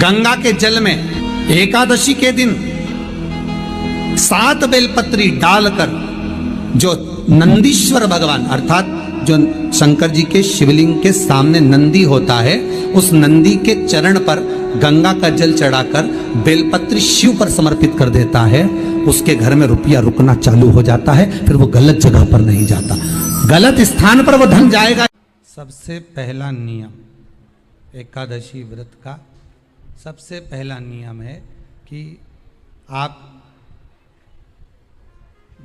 गंगा के जल में एकादशी के दिन 7 बेलपत्री डालकर जो नंदीश्वर भगवान अर्थात जो शंकर जी के शिवलिंग के सामने नंदी होता है, उस नंदी के चरण पर गंगा का जल चढ़ाकर बेलपत्री शिव पर समर्पित कर देता है, उसके घर में रुपया रुकना चालू हो जाता है। फिर वो गलत जगह पर नहीं जाता, गलत स्थान पर वो धन जाएगा। सबसे पहला नियम एकादशी व्रत का सबसे पहला नियम है कि आप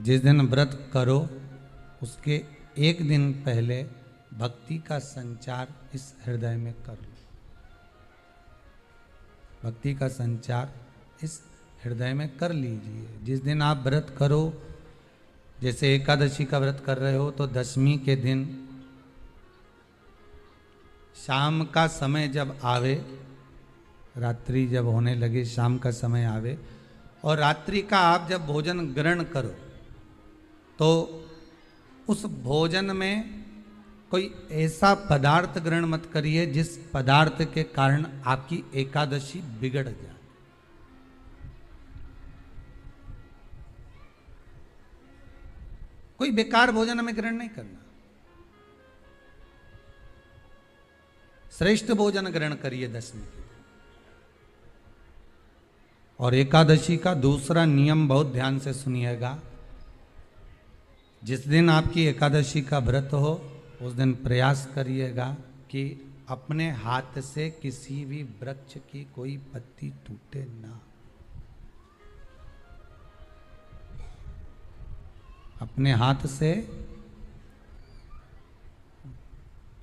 जिस दिन व्रत करो उसके एक दिन पहले भक्ति का संचार इस हृदय में कर लो। भक्ति का संचार इस हृदय में कर लीजिए। जिस दिन आप व्रत करो, जैसे एकादशी का व्रत कर रहे हो तो दशमी के दिन शाम का समय जब आवे, रात्रि जब होने लगे, शाम का समय आवे और रात्रि का आप जब भोजन ग्रहण करो तो उस भोजन में कोई ऐसा पदार्थ ग्रहण मत करिए जिस पदार्थ के कारण आपकी एकादशी बिगड़ जाए। कोई बेकार भोजन हमें ग्रहण नहीं करना, श्रेष्ठ भोजन ग्रहण करिए दशमी के दिन। और एकादशी का दूसरा नियम बहुत ध्यान से सुनिएगा। जिस दिन आपकी एकादशी का व्रत हो उस दिन प्रयास करिएगा कि अपने हाथ से किसी भी वृक्ष की कोई पत्ती टूटे ना। अपने हाथ से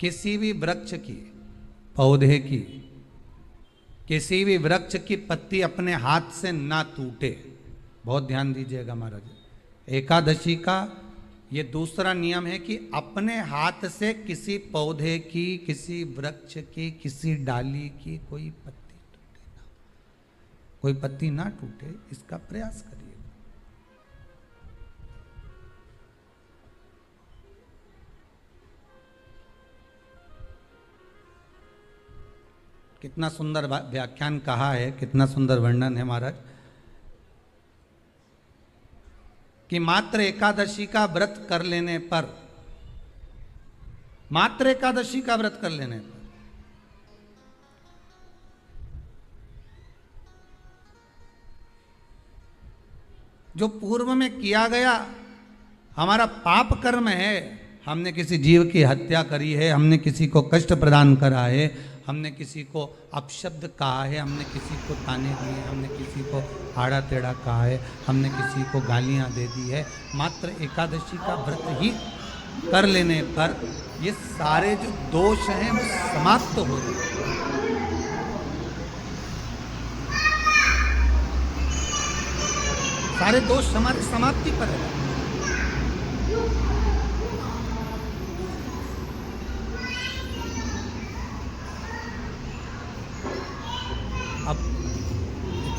किसी भी वृक्ष की, पौधे की, किसी भी वृक्ष की पत्ती अपने हाथ से ना टूटे। बहुत ध्यान दीजिएगा महाराज। एकादशी का ये दूसरा नियम है कि अपने हाथ से किसी पौधे की, किसी वृक्ष की, किसी डाली की कोई पत्ती टूटे ना, कोई पत्ती ना टूटे, इसका प्रयास करिए। कितना सुंदर व्याख्यान कहा है, कितना सुंदर वर्णन है महाराज कि मात्र एकादशी का व्रत कर लेने पर, मात्र एकादशी का व्रत कर लेने पर जो पूर्व में किया गया हमारा पाप कर्म है, हमने किसी जीव की हत्या करी है, हमने किसी को कष्ट प्रदान करा है, हमने किसी को अपशब्द कहा है, हमने किसी को ताने दिए, हमने किसी को आड़ा टेढ़ा कहा है, हमने किसी को गालियां दे दी है, मात्र एकादशी का व्रत ही कर लेने पर ये सारे जो दोष हैं वो समाप्त हो जाए। सारे दोष हमारे समाप्ति पर है। अब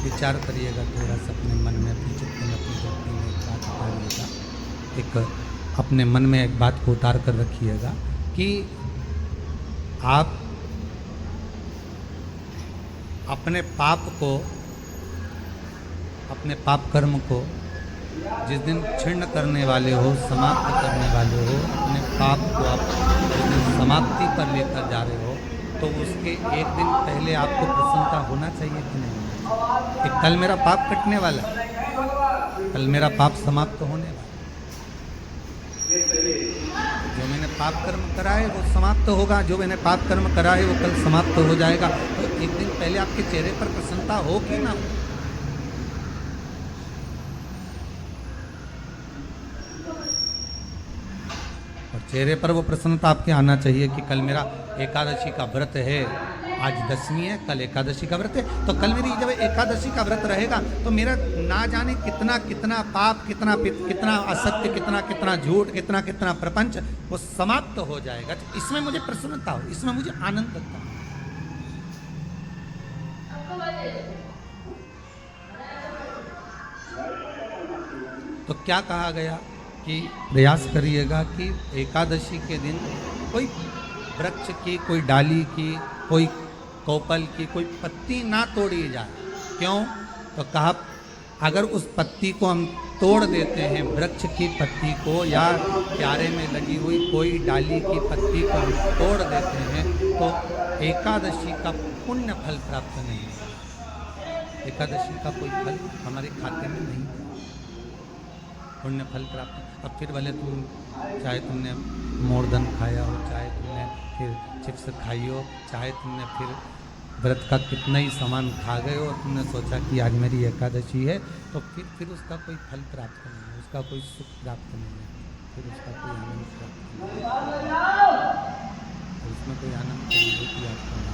विचार करिएगा थोड़ा सा अपने मन में, अपनी चित्त में, अपनी शक्ति में एक बात उतारिएगा। एक अपने मन में एक बात को उतार कर रखिएगा कि आप अपने पाप को, अपने पाप कर्म को जिस दिन छिन्न करने वाले हो, समाप्त करने वाले हो, अपने पाप को आप जिस दिन समाप्ति पर लेकर जा रहे हो तो उसके एक दिन पहले आपको प्रसन्नता होना चाहिए कि नहीं कि कल मेरा पाप कटने वाला है, कल मेरा पाप समाप्त होने वाला है। जो मैंने पाप कर्म करा है वो समाप्त होगा, जो मैंने पाप कर्म करा है वो कल समाप्त हो जाएगा। तो एक दिन पहले आपके चेहरे पर प्रसन्नता हो कि ना हो? चेहरे पर वो प्रसन्नता आपके आना चाहिए कि कल मेरा एकादशी का व्रत है, आज दशमी है, कल एकादशी का व्रत है, तो कल मेरी जब एकादशी का व्रत रहेगा तो मेरा ना जाने कितना कितना पाप, कितना कितना असत्य, कितना कितना झूठ, कितना कितना प्रपंच वो समाप्त हो जाएगा। तो इसमें मुझे प्रसन्नता हो, इसमें मुझे आनंद होता हो। तो क्या कहा गया कि प्रयास करिएगा कि एकादशी के दिन कोई वृक्ष की, कोई डाली की, कोई कोपल की कोई पत्ती ना तोड़ी जाए। क्यों? तो कहा अगर उस पत्ती को हम तोड़ देते हैं, वृक्ष की पत्ती को या क्यारे में लगी हुई कोई डाली की पत्ती को हम तोड़ देते हैं तो एकादशी का पुण्य फल प्राप्त नहीं है। एकादशी का कोई फल हमारे खाते में नहीं है, पुण्य फल प्राप्त। अब फिर भले तुम चाहे तुमने मोरधन खाया हो, चाहे तुमने फिर चिप्स खाई हो, चाहे तुमने फिर व्रत का कितना ही सामान खा गए हो और तुमने सोचा कि आज मेरी एकादशी है, तो फिर उसका कोई फल प्राप्त नहीं है, उसका कोई सुख प्राप्त नहीं है, फिर उसका कोई आनंद प्राप्त नहीं है, तो उसमें कोई आनंद की अनुभूति आपको नहीं।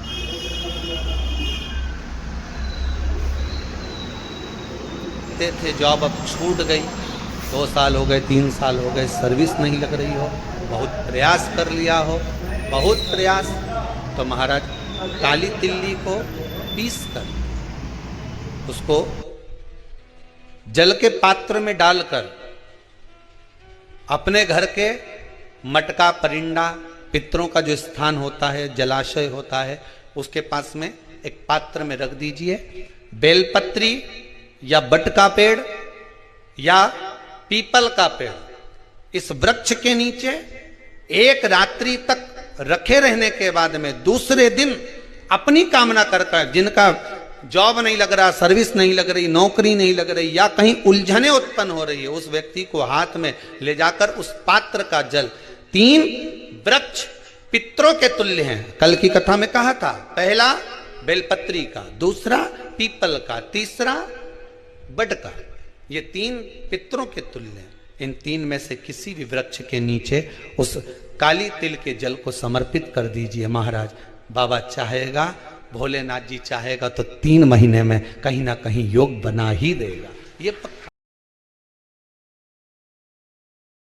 थे जॉब अब छूट गई, 2 साल हो गए, 3 साल हो गए, सर्विस नहीं लग रही हो, बहुत प्रयास कर लिया हो, बहुत प्रयास, तो महाराज काली तिल्ली को पीस कर उसको जल के पात्र में डालकर अपने घर के मटका परिंडा पितरों का जो स्थान होता है, जलाशय होता है, उसके पास में एक पात्र में रख दीजिए। बेलपत्री या बट का पेड़ या पीपल का पेड़, इस वृक्ष के नीचे एक रात्रि तक रखे रहने के बाद में दूसरे दिन अपनी कामना कर, जिनका जॉब नहीं लग रहा, सर्विस नहीं लग रही, नौकरी नहीं लग रही या कहीं उलझने उत्पन्न हो रही है, उस व्यक्ति को हाथ में ले जाकर उस पात्र का जल, 3 वृक्ष पितरों के तुल्य हैं। कल की कथा में कहा था, पहला बेलपत्री का, दूसरा पीपल का, तीसरा बड का, ये 3 पितरों के तुल्य हैं। इन 3 में से किसी भी वृक्ष के नीचे उस काली तिल के जल को समर्पित कर दीजिए। महाराज बाबा चाहेगा, भोलेनाथ जी चाहेगा तो 3 महीने में कहीं ना कहीं योग बना ही देगा, ये पक्का।